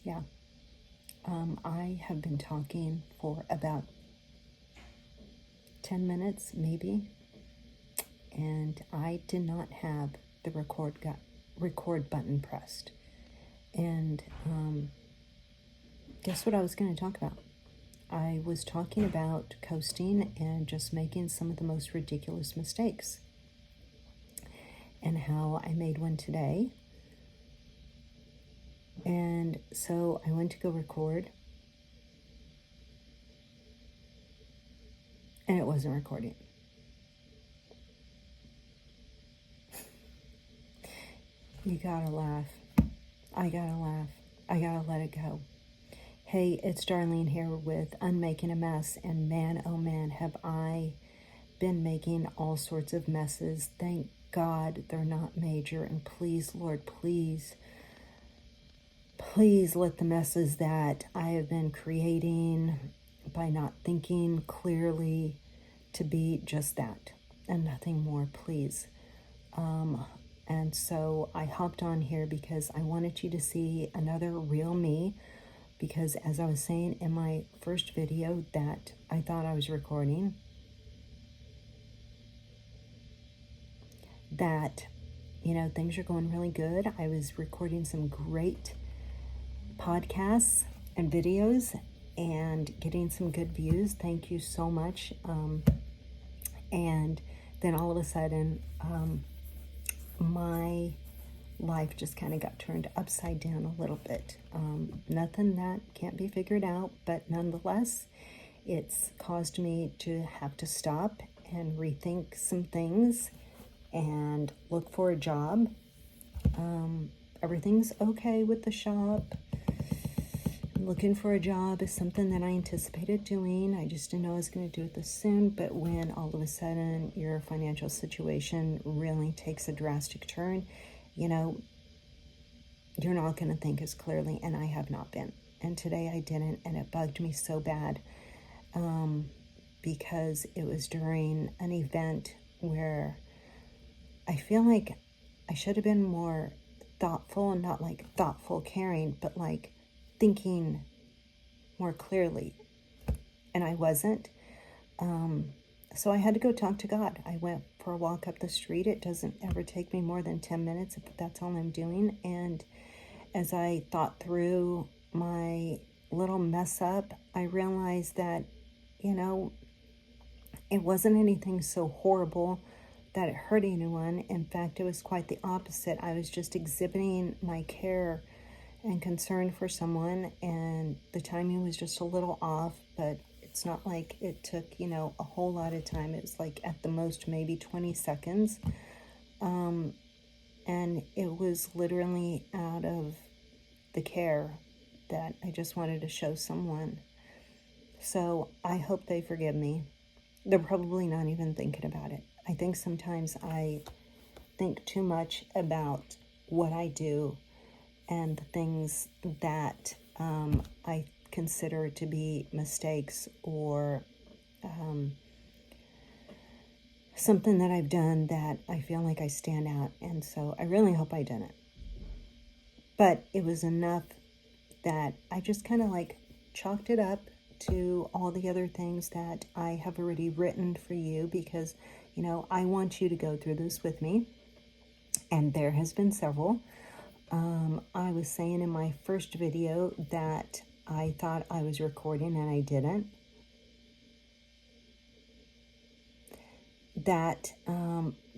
Yeah. I have been talking for about 10 minutes, maybe, and I did not have the record button pressed. And guess what I was going to talk about? I was talking about coasting and just making some of the most ridiculous mistakes, and how I made one today. And so I went to go record, and it wasn't recording. You gotta laugh. I gotta laugh. I gotta let it go. Hey, it's Darlene here with Unmaking a Mess, and man, oh man, have I been making all sorts of messes. Thank God they're not major, and please, Lord, please let the messes that I have been creating by not thinking clearly to be just that and nothing more, please. And so I hopped on here because I wanted you to see another real me, because as I was saying in my first video that I thought I was recording, that, things are going really good. I was recording some great podcasts and videos and getting some good views. Thank you so much. And then all of a sudden, my life just kind of got turned upside down a little bit. Nothing that can't be figured out, but nonetheless, it's caused me to have to stop and rethink some things and look for a job. Everything's okay with the shop. Looking for a job is something that I anticipated doing. I just didn't know I was going to do it this soon. But when all of a sudden your financial situation really takes a drastic turn, you're not going to think as clearly, and I have not been. And today I didn't, and it bugged me so bad, because it was during an event where I feel like I should have been more thoughtful, and not like thoughtful caring, but like thinking more clearly, and I wasn't. So I had to go talk to God. I went for a walk up the street. It doesn't ever take me more than 10 minutes if that's all I'm doing. And as I thought through my little mess up, I realized that, it wasn't anything so horrible that it hurt anyone. In fact, it was quite the opposite. I was just exhibiting my care and concern for someone, and the timing was just a little off, but it's not like it took, a whole lot of time. It was like at the most maybe 20 seconds. And it was literally out of the care that I just wanted to show someone. So I hope they forgive me. They're probably not even thinking about it. I think sometimes I think too much about what I do and the things that I consider to be mistakes, or something that I've done that I feel like I stand out. And so I really hope I didn't. But it was enough that I just kind of like chalked it up to all the other things that I have already written for you, because, I want you to go through this with me. And there has been several. I was saying in my first video that I thought I was recording and I didn't. That,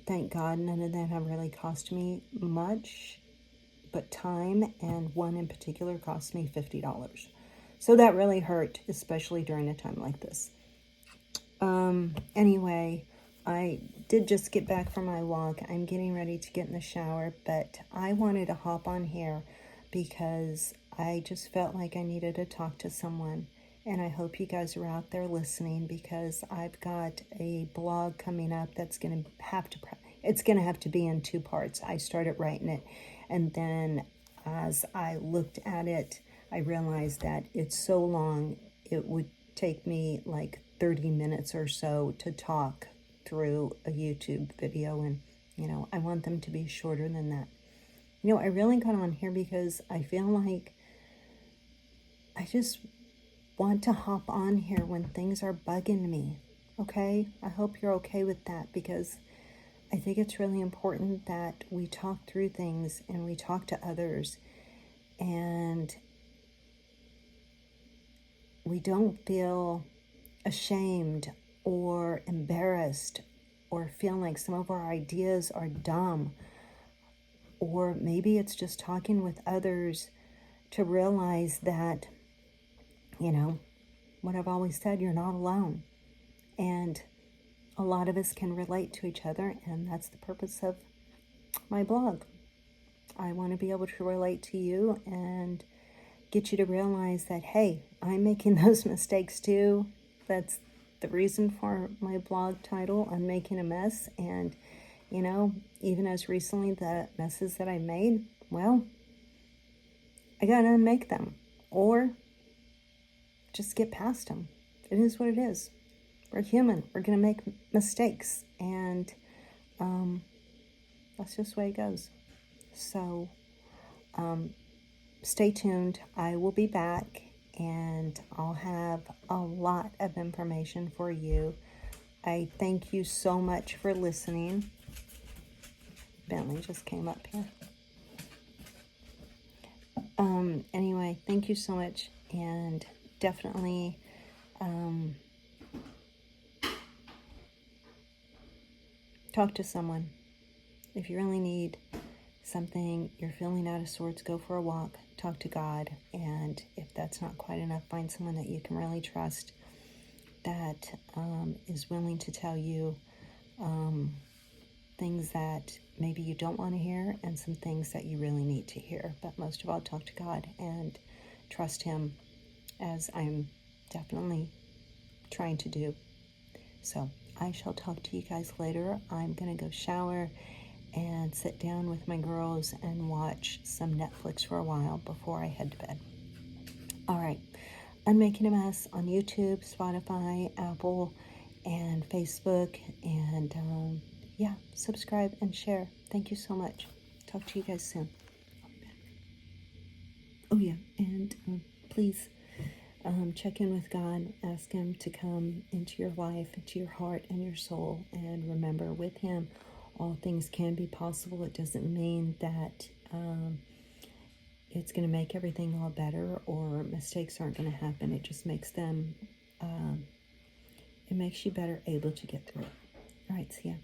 thank God, none of that have really cost me much, but time, and one in particular cost me $50. So that really hurt, especially during a time like this. Anyway, I did just get back from my walk. I'm getting ready to get in the shower, but I wanted to hop on here because I just felt like I needed to talk to someone. And I hope you guys are out there listening, because I've got a blog coming up that's going to have to be in 2 parts. I started writing it, and then as I looked at it, I realized that it's so long, it would take me like 30 minutes or so to talk through a YouTube video, and I want them to be shorter than that. I really got on here because I feel like I just want to hop on here when things are bugging me. Okay? I hope you're okay with that, because I think it's really important that we talk through things and we talk to others, and we don't feel ashamed or embarrassed or feel like some of our ideas are dumb. Or maybe it's just talking with others to realize that, you know, what I've always said, you're not alone. And a lot of us can relate to each other, and that's the purpose of my blog. I want to be able to relate to you and get you to realize that, hey, I'm making those mistakes too. That's the reason for my blog title, I'm Making a Mess. And, you know, even as recently, the messes that I made, well, I got to unmake them or just get past them. It is what it is. We're human. We're going to make mistakes. And that's just the way it goes. So stay tuned. I will be back, and I'll have a lot of information for you. I thank you so much for listening. Bentley just came up here. Anyway, thank you so much, and definitely talk to someone. If you really need something, you're feeling out of sorts, go for a walk, talk to God, and if that's not quite enough, find someone that you can really trust that is willing to tell you things that maybe you don't want to hear and some things that you really need to hear. But most of all, talk to God and trust Him, as I'm definitely trying to do. So I shall talk to you guys later. I'm going to go shower and sit down with my girls and watch some Netflix for a while before I head to bed. All right. I'm Making a Mess on YouTube, Spotify, Apple, and Facebook. And yeah, subscribe and share. Thank you so much. Talk to you guys soon. Oh yeah, and please check in with God. Ask Him to come into your life, into your heart and your soul. And remember, with Him, all things can be possible. It doesn't mean that it's going to make everything all better or mistakes aren't going to happen. It just makes them, it makes you better able to get through it. All right, see ya.